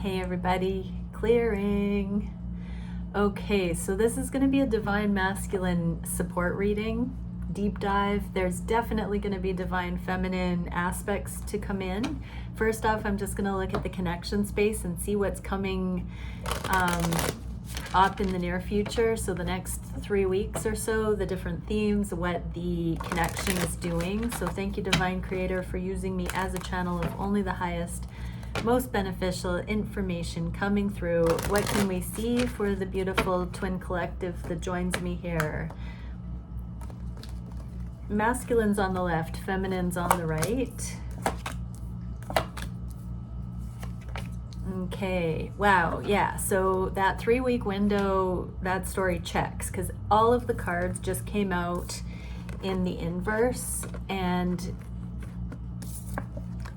Hey everybody, clearing. Okay, so this is going to be a divine masculine support reading, deep dive. There's definitely going to be divine feminine aspects to come in. First off, I'm just going to look at the connection space and see what's coming up in the near future. So the next 3 weeks or so, the different themes, what the connection is doing. So thank you, Divine Creator, for using me as a channel of only the highest, most beneficial information coming through. What can we see for the beautiful twin collective that joins me here? Masculines on the left, feminines on the right. Okay, wow, yeah, so that 3-week window, that story checks, because all of the cards just came out in the inverse. And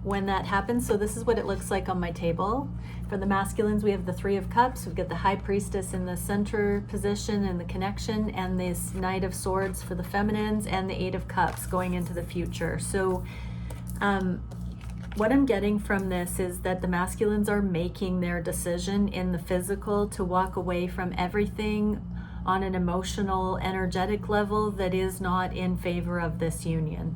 when that happens, so this is what it looks like on my table. For the masculines, we have the 3 of Cups, we've got the High Priestess in the center position and the connection, and this Knight of Swords for the feminines, and the 8 of Cups going into the future. So what I'm getting from this is that the masculines are making their decision in the physical to walk away from everything on an emotional, energetic level that is not in favor of this union.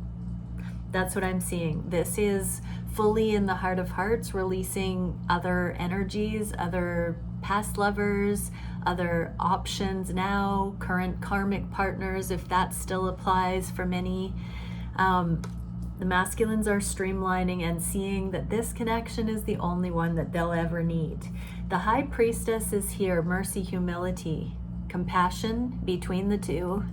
That's what I'm seeing. This is fully in the heart of hearts, releasing other energies, other past lovers, other options now, current karmic partners, if that still applies for many. The masculines are streamlining and seeing that this connection is the only one that they'll ever need. The High Priestess is here, mercy, humility, compassion between the two.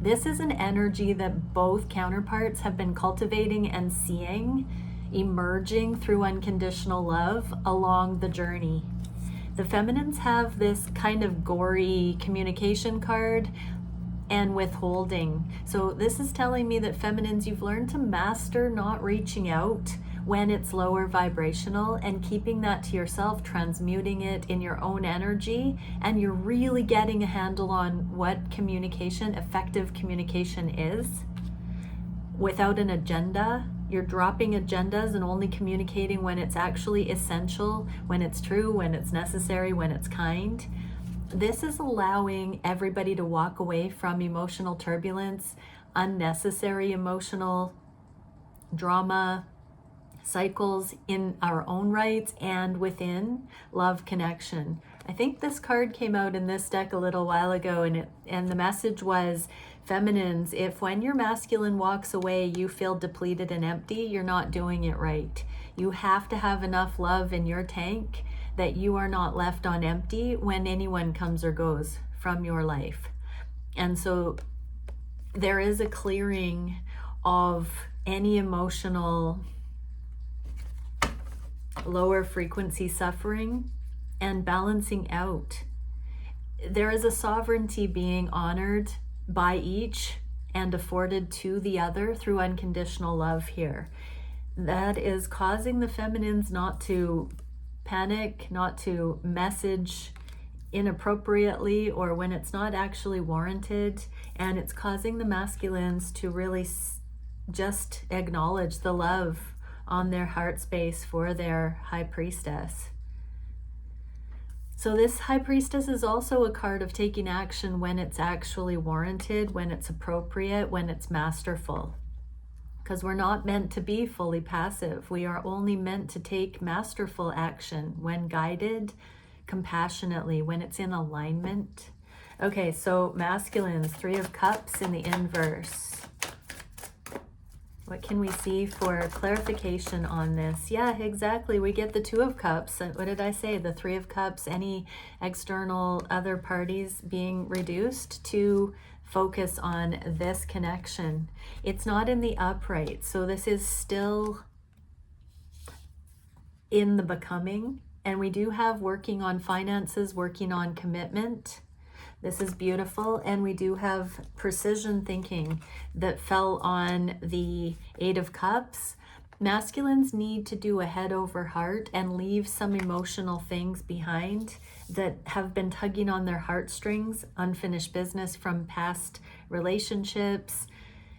This is an energy that both counterparts have been cultivating and seeing emerging through unconditional love along the journey. The feminines have this kind of gory communication card and withholding. So this is telling me that feminines, you've learned to master not reaching out when it's lower vibrational and keeping that to yourself, transmuting it in your own energy, and you're really getting a handle on what communication, effective communication is without an agenda. You're dropping agendas and only communicating when it's actually essential, when it's true, when it's necessary, when it's kind. This is allowing everybody to walk away from emotional turbulence, unnecessary emotional drama, cycles in our own rights and within love connection. I think this card came out in this deck a little while ago, and the message was, feminines, if when your masculine walks away you feel depleted and empty, you're not doing it right. You have to have enough love in your tank that you are not left on empty when anyone comes or goes from your life. And so there is a clearing of any emotional lower frequency suffering and balancing out. There is a sovereignty being honored by each and afforded to the other through unconditional love here. That is causing the feminines not to panic, not to message inappropriately or when it's not actually warranted, and it's causing the masculines to really just acknowledge the love on their heart space for their High Priestess. So this High Priestess is also a card of taking action when it's actually warranted, when it's appropriate, when it's masterful. Because we're not meant to be fully passive. We are only meant to take masterful action when guided compassionately, when it's in alignment. Okay, so masculines, 3 of Cups in the inverse. What can we see for clarification on this? Yeah, exactly. We get the 2 of Cups. What did I say? The 3 of Cups, any external other parties being reduced to focus on this connection. It's not in the upright. So this is still in the becoming. And we do have working on finances, working on commitment. This is beautiful. And we do have precision thinking that fell on the 8 of Cups. Masculines need to do a head over heart and leave some emotional things behind that have been tugging on their heartstrings, unfinished business from past relationships.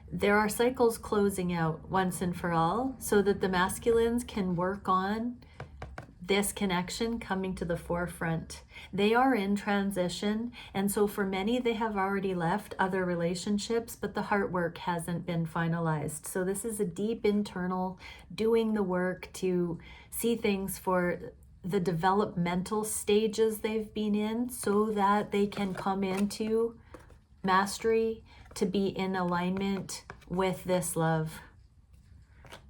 There are cycles closing out once and for all so that the masculines can work on this connection coming to the forefront. They are in transition, and so for many, they have already left other relationships, but the heart work hasn't been finalized. So this is a deep internal doing the work to see things for the developmental stages they've been in, so that they can come into mastery to be in alignment with this love.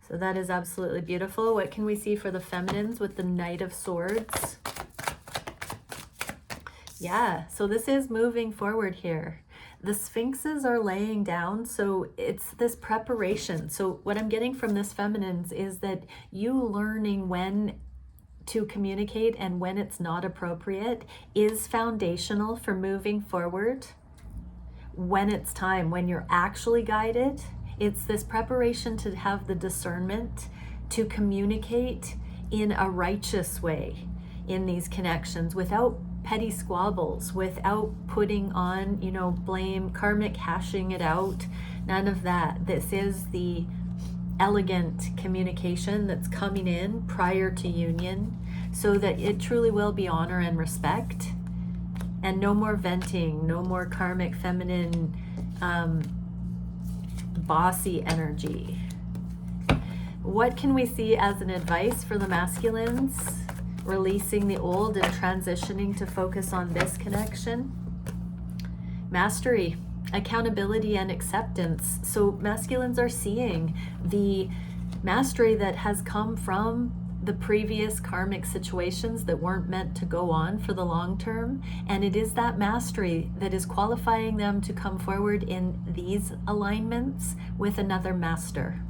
So that is absolutely beautiful. What can we see for the feminines with the Knight of Swords? Yeah, so this is moving forward here. The Sphinxes are laying down, so it's this preparation. So what I'm getting from this feminines is that you learning when to communicate and when it's not appropriate is foundational for moving forward. When it's time, when you're actually guided, it's this preparation to have the discernment to communicate in a righteous way in these connections without petty squabbles, without putting on, blame, karmic hashing it out, none of that. This is the elegant communication that's coming in prior to union, so that it truly will be honor and respect, and no more venting, no more karmic feminine bossy energy. What can we see as an advice for the masculines? Releasing the old and transitioning to focus on this connection. Mastery, accountability, and acceptance. So masculines are seeing the mastery that has come from the previous karmic situations that weren't meant to go on for the long term, and it is that mastery that is qualifying them to come forward in these alignments with another master.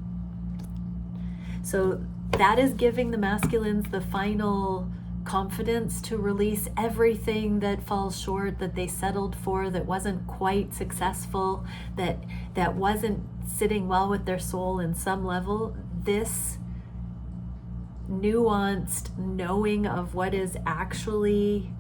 So that is giving the masculines the final confidence to release everything that falls short, that they settled for, that wasn't quite successful, that wasn't sitting well with their soul in some level. This nuanced knowing of what is actually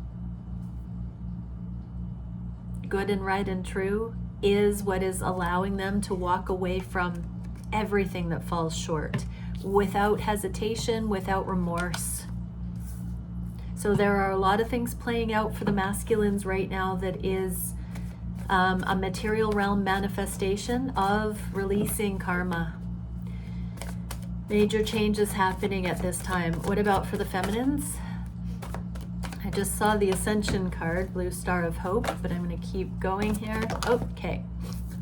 good and right and true is what is allowing them to walk away from everything that falls short without hesitation, without remorse. So there are a lot of things playing out for the masculines right now that is a material realm manifestation of releasing karma. Major changes happening at this time. What about for the feminines? I just saw the Ascension card, Blue Star of Hope, but I'm going to keep going here. Okay.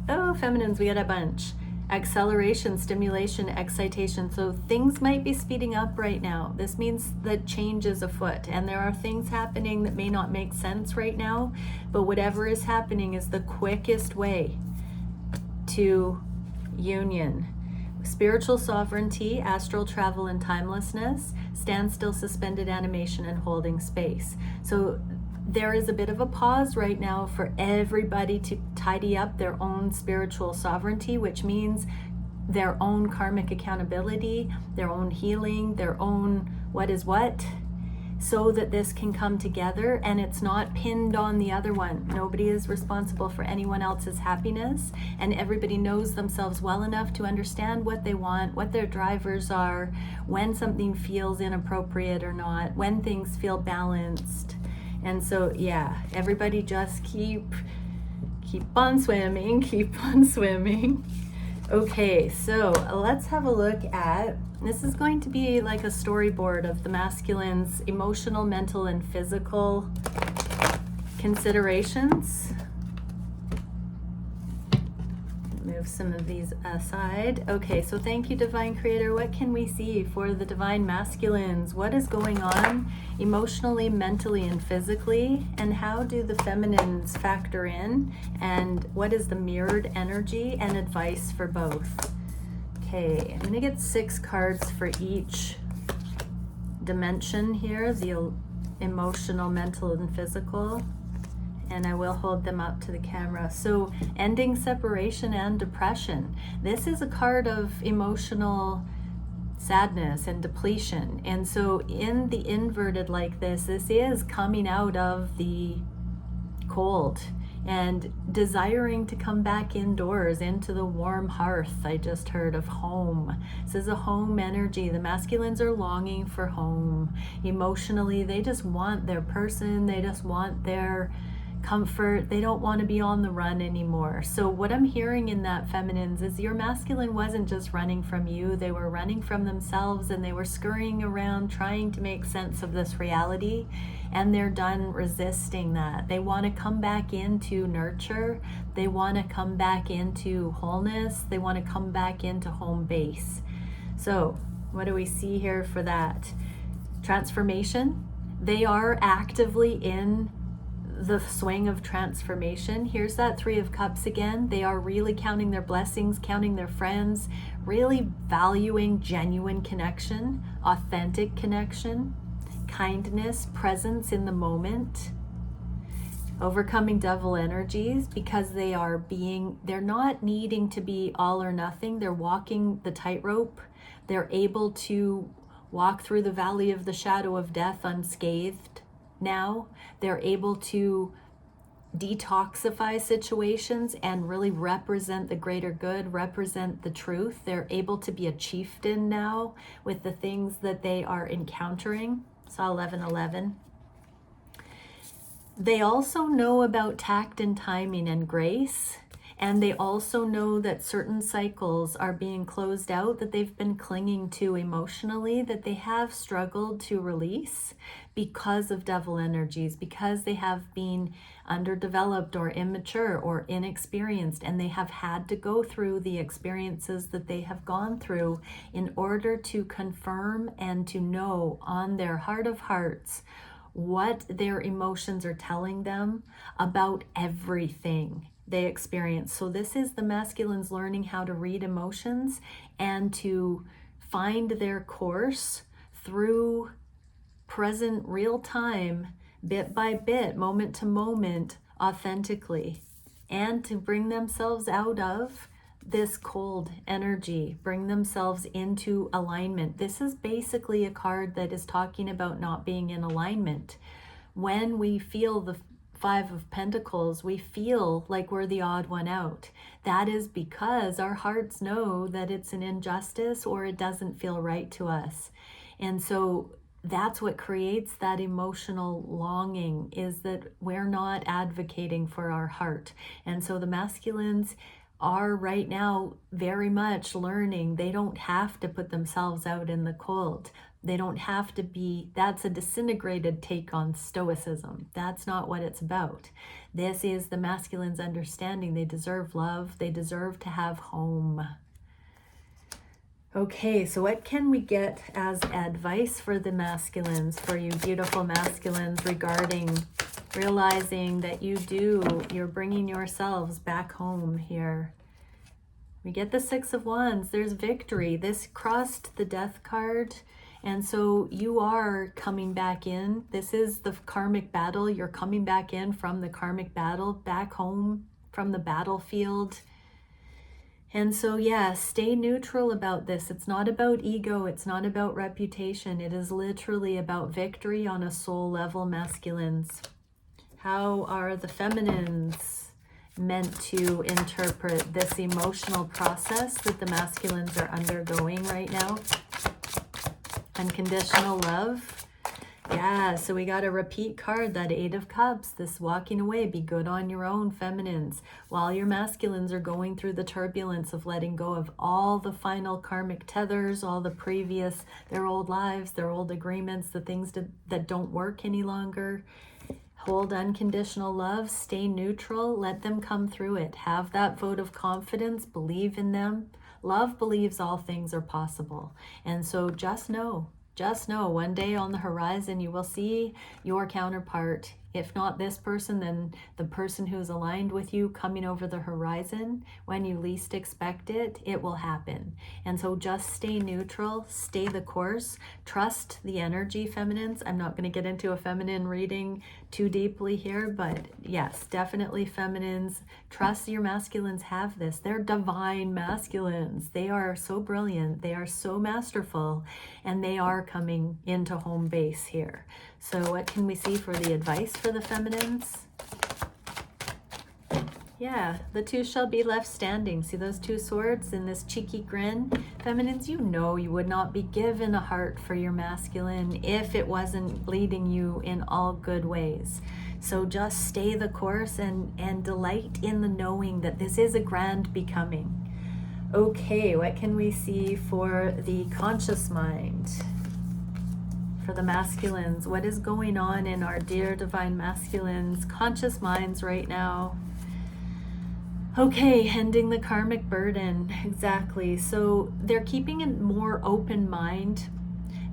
Oh, feminines, we got a bunch. Acceleration, stimulation, excitation. So things might be speeding up right now. This means that change is afoot, and there are things happening that may not make sense right now, but whatever is happening is the quickest way to union. Spiritual sovereignty, astral travel, and timelessness, standstill, suspended animation, and holding space. So there is a bit of a pause right now for everybody to tidy up their own spiritual sovereignty, which means their own karmic accountability, their own healing, their own what is what, so that this can come together and it's not pinned on the other one. Nobody is responsible for anyone else's happiness, and everybody knows themselves well enough to understand what they want, what their drivers are, when something feels inappropriate or not, when things feel balanced. And so, yeah, everybody just keep on swimming, keep on swimming. Okay, so let's have a look at, this is going to be like a storyboard of the masculine's emotional, mental, and physical considerations. Move some of these aside. Okay, so thank you, Divine Creator. What can we see for the divine masculines? What is going on emotionally, mentally, and physically? And how do the feminines factor in? And what is the mirrored energy and advice for both? Okay, I'm going to get 6 cards for each dimension here, the emotional, mental, and physical. And I will hold them up to the camera. So ending separation and depression. This is a card of emotional sadness and depletion. And so in the inverted like this is coming out of the cold. and desiring to come back indoors into the warm hearth. I just heard of home. This is a home energy. The masculines are longing for home. Emotionally, they just want their person. They just want their comfort. They don't want to be on the run anymore. So what I'm hearing in that, feminines, is your masculine wasn't just running from you. They were running from themselves, and they were scurrying around trying to make sense of this reality, and they're done resisting that. They want to come back into nurture. They want to come back into wholeness. They want to come back into home base. So what do we see here for that? Transformation. They are actively in the swing of transformation. Here's that Three of Cups again. They are really counting their blessings, counting their friends, really valuing genuine connection, authentic connection, kindness, presence in the moment, overcoming devil energies, because they're not needing to be all or nothing. They're walking the tightrope. They're able to walk through the valley of the shadow of death unscathed. Now they're able to detoxify situations and really represent the greater good, represent the truth. They're able to be a chieftain now with the things that they are encountering. Saw 11:11. They also know about tact and timing and grace. And they also know that certain cycles are being closed out that they've been clinging to emotionally, that they have struggled to release because of devil energies, because they have been underdeveloped or immature or inexperienced, and they have had to go through the experiences that they have gone through in order to confirm and to know on their heart of hearts what their emotions are telling them about everything they experience. So this is the masculines learning how to read emotions and to find their course through present real time, bit by bit, moment to moment, authentically, and to bring themselves out of this cold energy, bring themselves into alignment. This is basically a card that is talking about not being in alignment. When we feel the Five of Pentacles, we feel like we're the odd one out. That is because our hearts know that it's an injustice or it doesn't feel right to us. And so that's what creates that emotional longing, is that we're not advocating for our heart. And so the masculines are right now very much learning they don't have to put themselves out in the cold. They don't have to be, that's a disintegrated take on stoicism. That's not what it's about. This is the masculines understanding they deserve love. They deserve to have home. Okay, so what can we get as advice for the masculines, for you beautiful masculines, regarding realizing that you're bringing yourselves back home here? We get the Six of Wands. There's victory. This crossed the Death card. And so you are coming back in. This is the karmic battle. You're coming back in from the karmic battle, back home from the battlefield. And so, yeah, stay neutral about this. It's not about ego. It's not about reputation. It is literally about victory on a soul level, masculines. How are the feminines meant to interpret this emotional process that the masculines are undergoing right now? Unconditional love. Yeah, so we got a repeat card, that Eight of Cups, this walking away. Be good on your own, feminines, while your masculines are going through the turbulence of letting go of all the final karmic tethers, all the previous, their old lives, their old agreements, the things that don't work any longer. Hold unconditional love, stay neutral, let them come through it. Have that vote of confidence, believe in them. Love believes all things are possible. And so just know one day on the horizon you will see your counterpart. If not this person, then the person who's aligned with you coming over the horizon. When you least expect it, it will happen. And so just stay neutral, stay the course, trust the energy, feminines. I'm not going to get into a feminine reading too deeply here, but yes, definitely feminines. Trust your masculines have this. They're divine masculines. They are so brilliant. They are so masterful, and they are coming into home base here. So what can we see for the advice for the feminines? Yeah, the two shall be left standing. See those two swords and this cheeky grin? Feminines, you know you would not be given a heart for your masculine if it wasn't leading you in all good ways. So just stay the course and delight in the knowing that this is a grand becoming. Okay, what can we see for the conscious mind? For the masculines, what is going on in our dear divine masculines' conscious minds right now? Okay, ending the karmic burden, exactly. So they're keeping a more open mind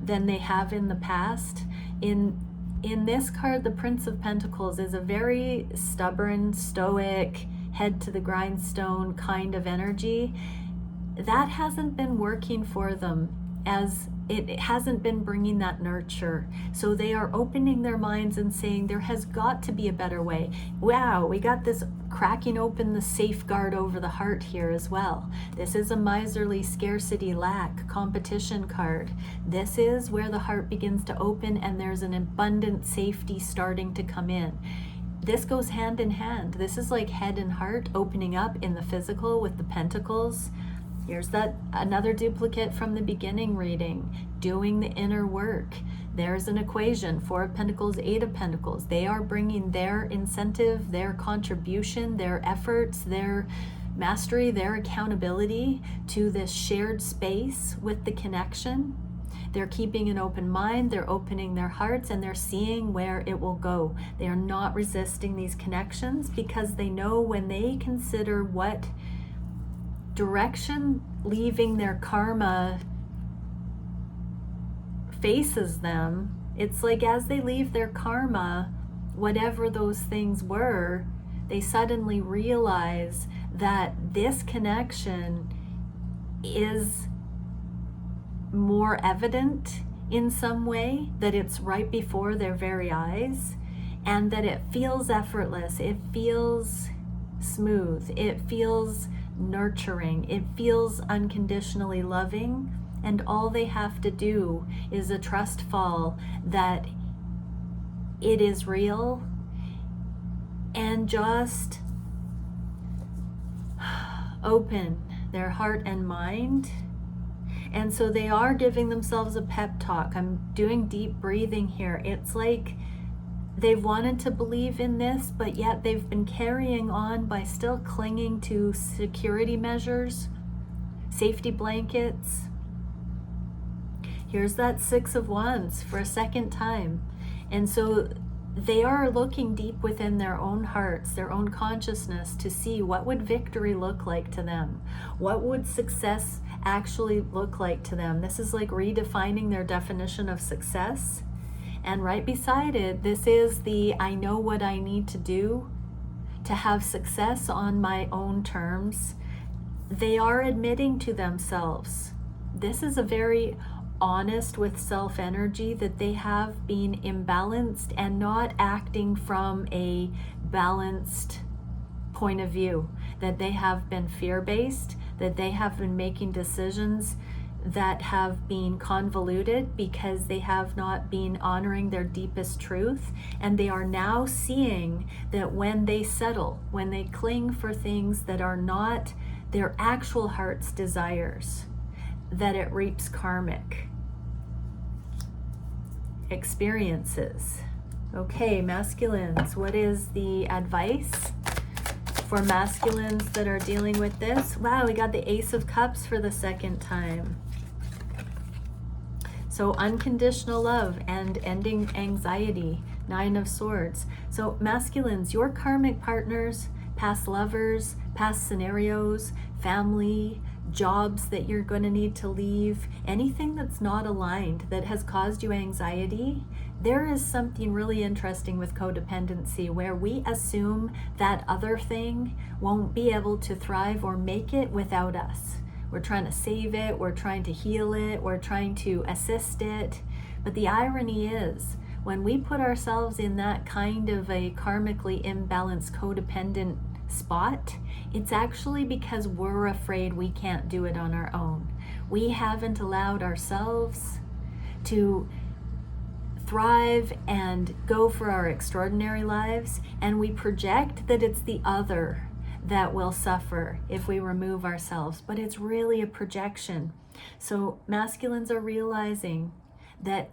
than they have in the past. In this card, the Prince of Pentacles is a very stubborn, stoic, head to the grindstone kind of energy. That hasn't been working for them, as it hasn't been bringing that nurture. So they are opening their minds and saying there has got to be a better way. Wow, we got this cracking open the safeguard over the heart here as well. This is a miserly, scarcity, lack, competition card. This is where the heart begins to open and there's an abundant safety starting to come in. This goes hand in hand. This is like head and heart opening up in the physical with the pentacles. Here's that another duplicate from the beginning reading, doing the inner work. There's an equation, 4 of Pentacles, 8 of Pentacles. They are bringing their incentive, their contribution, their efforts, their mastery, their accountability to this shared space with the connection. They're keeping an open mind, they're opening their hearts, and they're seeing where it will go. They are not resisting these connections because they know when they consider what direction leaving their karma faces them, it's like as they leave their karma, whatever those things were, they suddenly realize that this connection is more evident in some way, that it's right before their very eyes, and that it feels effortless, it feels smooth, it feels nurturing, it feels unconditionally loving, and all they have to do is a trust fall that it is real, and just open their heart and mind. And so they are giving themselves a pep talk. I'm doing deep breathing here. It's like they've wanted to believe in this, but yet they've been carrying on by still clinging to security measures, safety blankets. Here's that 6 of Wands for a second time. And so they are looking deep within their own hearts, their own consciousness, to see what would victory look like to them? What would success actually look like to them? This is like redefining their definition of success. And right beside it, this is the I know what I need to do to have success on my own terms. They are admitting to themselves. This is a very honest with self energy, that they have been imbalanced and not acting from a balanced point of view, that they have been fear-based, that they have been making decisions that have been convoluted because they have not been honoring their deepest truth. And they are now seeing that when they settle, when they cling for things that are not their actual heart's desires, that it reaps karmic experiences. Okay, masculines, what is the advice for masculines that are dealing with this? Wow, we got the Ace of Cups for the second time. So unconditional love and ending anxiety, 9 of Swords. So masculines, your karmic partners, past lovers, past scenarios, family, jobs that you're going to need to leave, anything that's not aligned that has caused you anxiety, there is something really interesting with codependency where we assume that other thing won't be able to thrive or make it without us. We're trying to save it, we're trying to heal it, we're trying to assist it. But the irony is, when we put ourselves in that kind of a karmically imbalanced codependent spot, it's actually because we're afraid we can't do it on our own. We haven't allowed ourselves to thrive and go for our extraordinary lives, and we project that it's the other that will suffer if we remove ourselves, but it's really a projection. So masculines are realizing that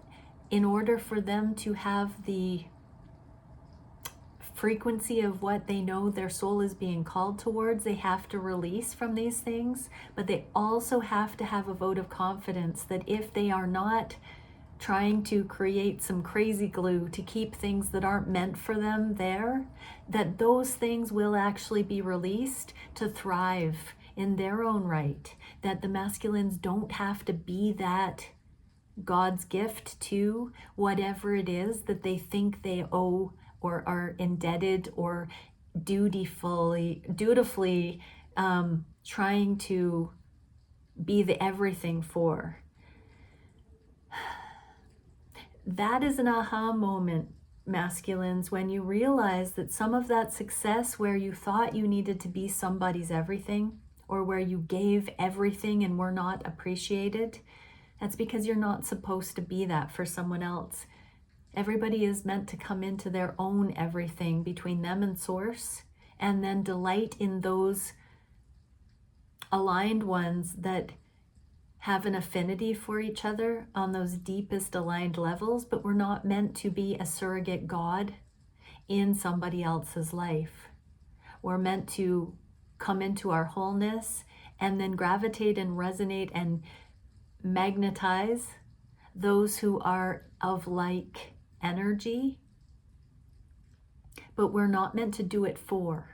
in order for them to have the frequency of what they know their soul is being called towards, they have to release from these things, but they also have to have a vote of confidence that if they are not trying to create some crazy glue to keep things that aren't meant for them there, that those things will actually be released to thrive in their own right, that the masculines don't have to be that God's gift to whatever it is that they think they owe or are indebted or dutifully trying to be the everything for. That is an aha moment, masculines, when you realize that some of that success where you thought you needed to be somebody's everything, or where you gave everything and were not appreciated, that's because you're not supposed to be that for someone else. Everybody is meant to come into their own everything between them and source, and then delight in those aligned ones that have an affinity for each other on those deepest aligned levels, but we're not meant to be a surrogate God in somebody else's life. We're meant to come into our wholeness and then gravitate and resonate and magnetize those who are of like energy, but we're not meant to do it for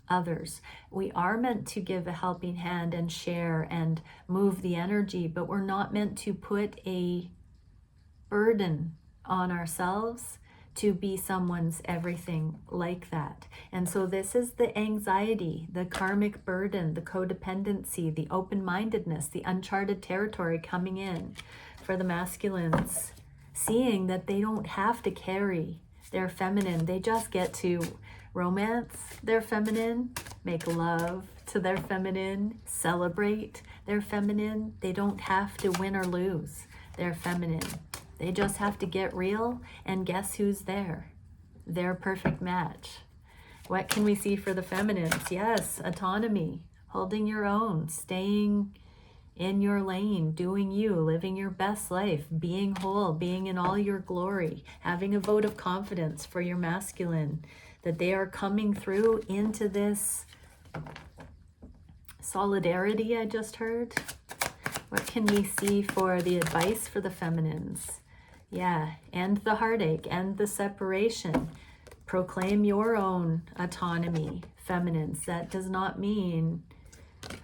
others. We are meant to give a helping hand and share and move the energy, but we're not meant to put a burden on ourselves to be someone's everything like that. And so this is the anxiety, the karmic burden, the codependency, the open-mindedness, the uncharted territory coming in for the masculines, seeing that they don't have to carry their feminine. They just get to romance their feminine, make love to their feminine, celebrate their feminine. They don't have to win or lose their feminine. They just have to get real, and guess who's there? Their perfect match. What can we see for the feminines? Yes, autonomy, holding your own, staying in your lane, doing you, living your best life, being whole, being in all your glory, having a vote of confidence for your masculine, that they are coming through into this solidarity I just heard. What can we see for the advice for the feminines? Yeah, end the heartache, end the separation, proclaim your own autonomy, feminines. That does not mean,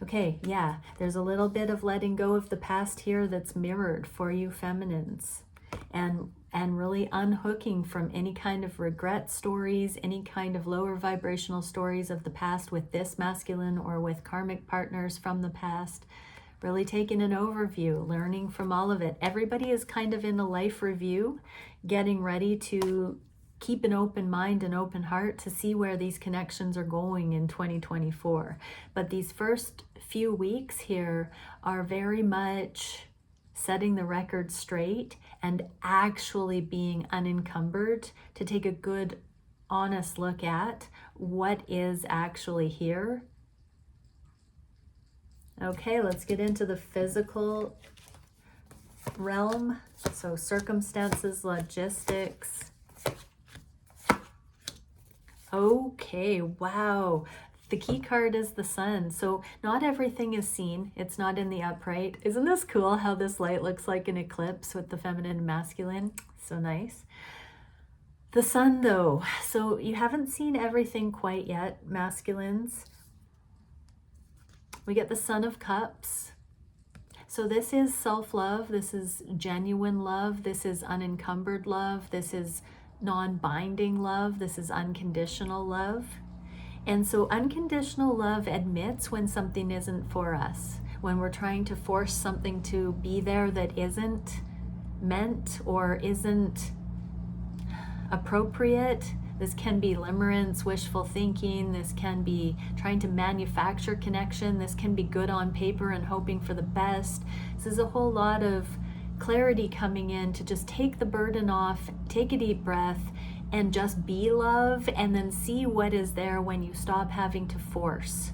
okay, yeah, there's a little bit of letting go of the past here that's mirrored for you feminines, and really unhooking from any kind of regret stories, any kind of lower vibrational stories of the past with this masculine or with karmic partners from the past. Really taking an overview, learning from all of it. Everybody is kind of in a life review, getting ready to keep an open mind and open heart to see where these connections are going in 2024. But these first few weeks here are very much setting the record straight and actually being unencumbered to take a good, honest look at what is actually here. Okay, let's get into the physical realm. So circumstances, logistics. Okay, wow. The key card is the sun. So not everything is seen. It's not in the upright. Isn't this cool how this light looks like an eclipse with the feminine and masculine? So nice. The sun though. So you haven't seen everything quite yet, masculines. We get the Son of Cups. So this is self-love. This is genuine love. This is unencumbered love. This is non-binding love. This is unconditional love. And so unconditional love admits when something isn't for us, when we're trying to force something to be there that isn't meant or isn't appropriate. This can be limerence, wishful thinking. This can be trying to manufacture connection. This can be good on paper and hoping for the best. This is a whole lot of clarity coming in to just take the burden off, take a deep breath, and just be love, and then see what is there when you stop having to force.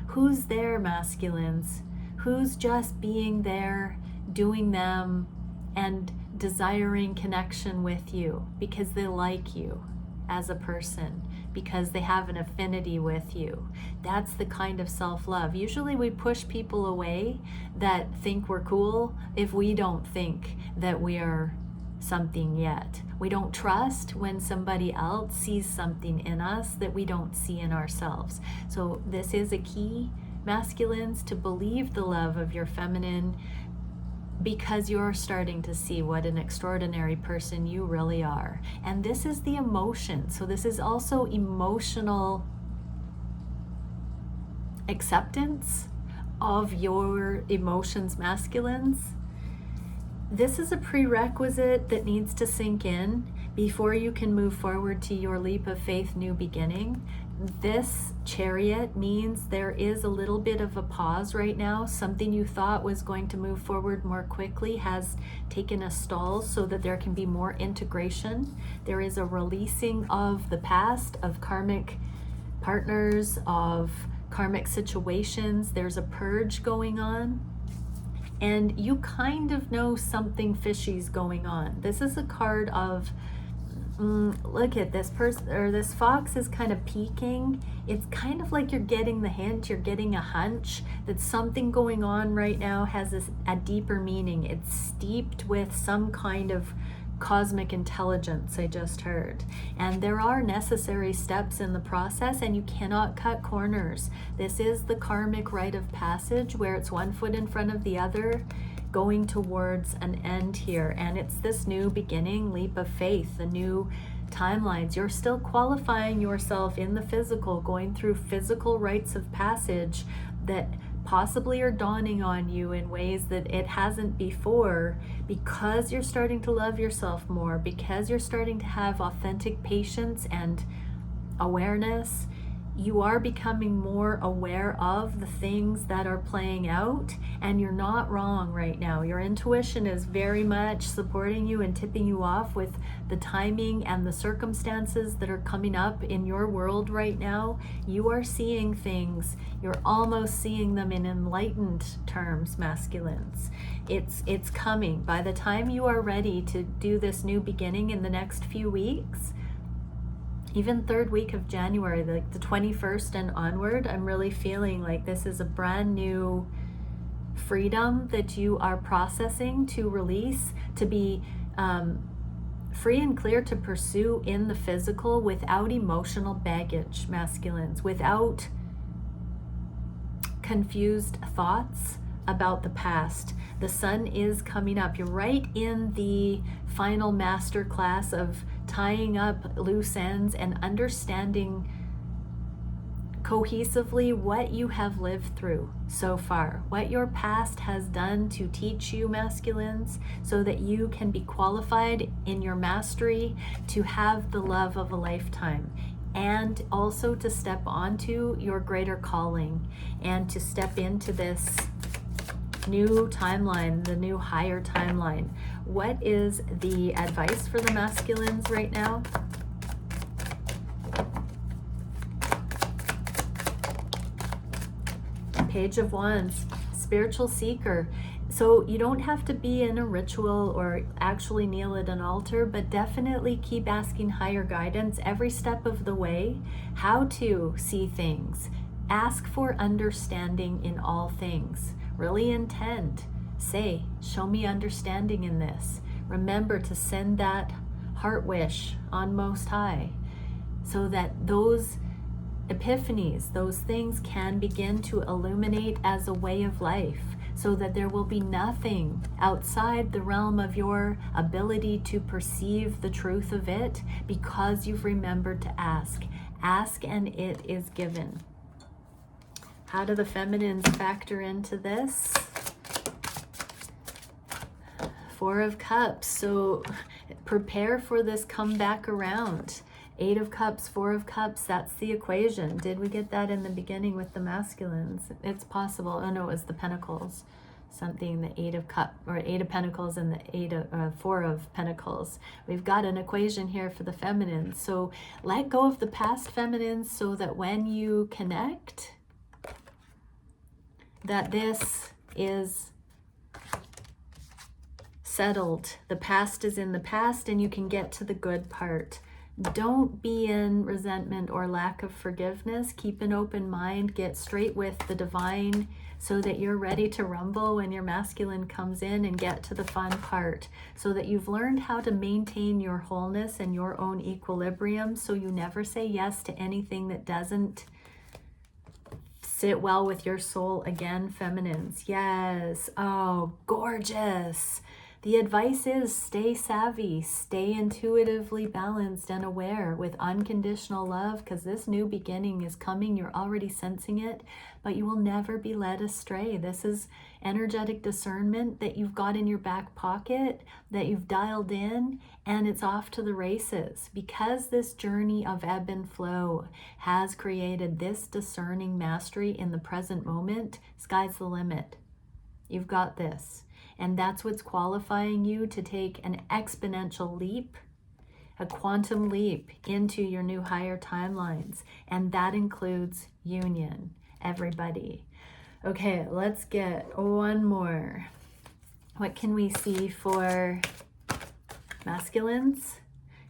Who's there, masculines? Who's just being there, doing them, and desiring connection with you because they like you as a person, because they have an affinity with you? That's the kind of self-love. Usually we push people away that think we're cool if we don't think that we are something yet. We don't trust when somebody else sees something in us that we don't see in ourselves. So this is a key, masculines, to believe the love of your feminine, because you're starting to see what an extraordinary person you really are. And this is the emotion. So this is also emotional acceptance of your emotions, masculines. This is a prerequisite that needs to sink in before you can move forward to your leap of faith, new beginning. This Chariot means there is a little bit of a pause right now. Something you thought was going to move forward more quickly has taken a stall so that there can be more integration. There is a releasing of the past, of karmic partners, of karmic situations. There's a purge going on. And you kind of know something fishy's going on. This is a card of, look at this person, or this fox is kind of peeking. It's kind of like you're getting the hint, you're getting a hunch that something going on right now has a deeper meaning. It's steeped with some kind of cosmic intelligence, I just heard. And there are necessary steps in the process, and you cannot cut corners. This is the karmic rite of passage where it's one foot in front of the other, going towards an end here. And it's this new beginning, leap of faith, the new timelines. You're still qualifying yourself in the physical, going through physical rites of passage that possibly are dawning on you in ways that it hasn't before, because you're starting to love yourself more, because you're starting to have authentic patience and awareness. You are becoming more aware of the things that are playing out, and you're not wrong right now. Your intuition is very much supporting you and tipping you off with the timing and the circumstances that are coming up in your world right now. You are seeing things. You're almost seeing them in enlightened terms, masculines. It's coming. By the time you are ready to do this new beginning in the next few weeks, even third week of January, like the 21st and onward, I'm really feeling like this is a brand new freedom that you are processing to release, to be free and clear to pursue in the physical without emotional baggage, masculines, without confused thoughts about the past. The sun is coming up. You're right in the final master class of tying up loose ends and understanding cohesively what you have lived through so far, what your past has done to teach you, masculines, so that you can be qualified in your mastery to have the love of a lifetime, and also to step onto your greater calling and to step into this new timeline, the new higher timeline. What is the advice for the masculines right now? Page of Wands, spiritual seeker. So you don't have to be in a ritual or actually kneel at an altar, but definitely keep asking higher guidance every step of the way, how to see things. Ask for understanding in all things. Really intend. Say, show me understanding in this. Remember to send that heart wish on Most High so that those epiphanies, those things can begin to illuminate as a way of life, so that there will be nothing outside the realm of your ability to perceive the truth of it, because you've remembered to ask. Ask and it is given. How do the feminines factor into this? Four of Cups. So prepare for this comeback around. Eight of Cups, Four of Cups, that's the equation. Did we get that in the beginning with the masculines? It's possible. Oh no, it was the Pentacles. something, the Eight of Cups, or Eight of Pentacles and the Four of Pentacles. We've got an equation here for the feminine. So let go of the past, feminines, so that when you connect, that this is settled. The past is in the past and you can get to the good part. Don't be in resentment or lack of forgiveness. Keep an open mind. Get straight with the divine so that you're ready to rumble when your masculine comes in, and get to the fun part so that you've learned how to maintain your wholeness and your own equilibrium, so you never say yes to anything that doesn't sit well with your soul again, feminines. Yes. Oh, gorgeous. The advice is stay savvy, stay intuitively balanced and aware with unconditional love, because this new beginning is coming. You're already sensing it, but you will never be led astray. This is energetic discernment that you've got in your back pocket, that you've dialed in, and it's off to the races, because this journey of ebb and flow has created this discerning mastery in the present moment. Sky's the limit. You've got this. And that's what's qualifying you to take an exponential leap, a quantum leap into your new higher timelines. And that includes union, everybody. Okay, let's get one more. What can we see for masculines?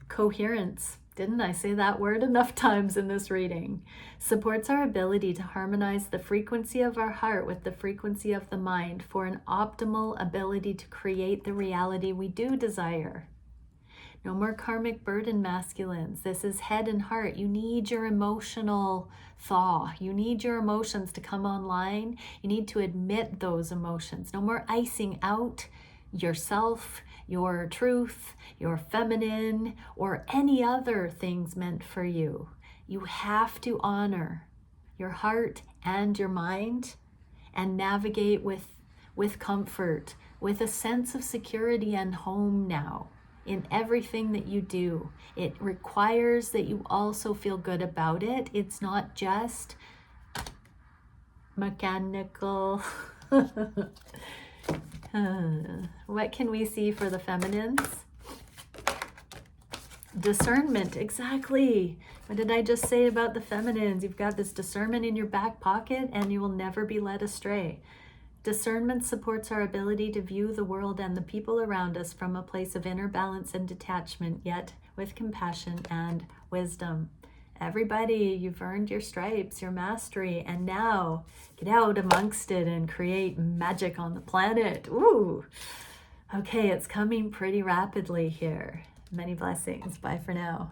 Coherence. Didn't I say that word enough times in this reading? Supports our ability to harmonize the frequency of our heart with the frequency of the mind for an optimal ability to create the reality we do desire. No more karmic burden, masculines. This is head and heart. You need your emotional thaw. You need your emotions to come online. You need to admit those emotions. No more icing out yourself, your truth, your feminine, or any other things meant for you. You have to honor your heart and your mind and navigate with comfort, with a sense of security and home now in everything that you do. It requires that you also feel good about it. It's not just mechanical. What can we see for the feminines? Discernment, exactly. What did I just say about the feminines? You've got this discernment in your back pocket and you will never be led astray. Discernment supports our ability to view the world and the people around us from a place of inner balance and detachment, yet with compassion and wisdom. Everybody, you've earned your stripes, your mastery, and now get out amongst it and create magic on the planet. Ooh. Okay, it's coming pretty rapidly here. Many blessings. Bye for now.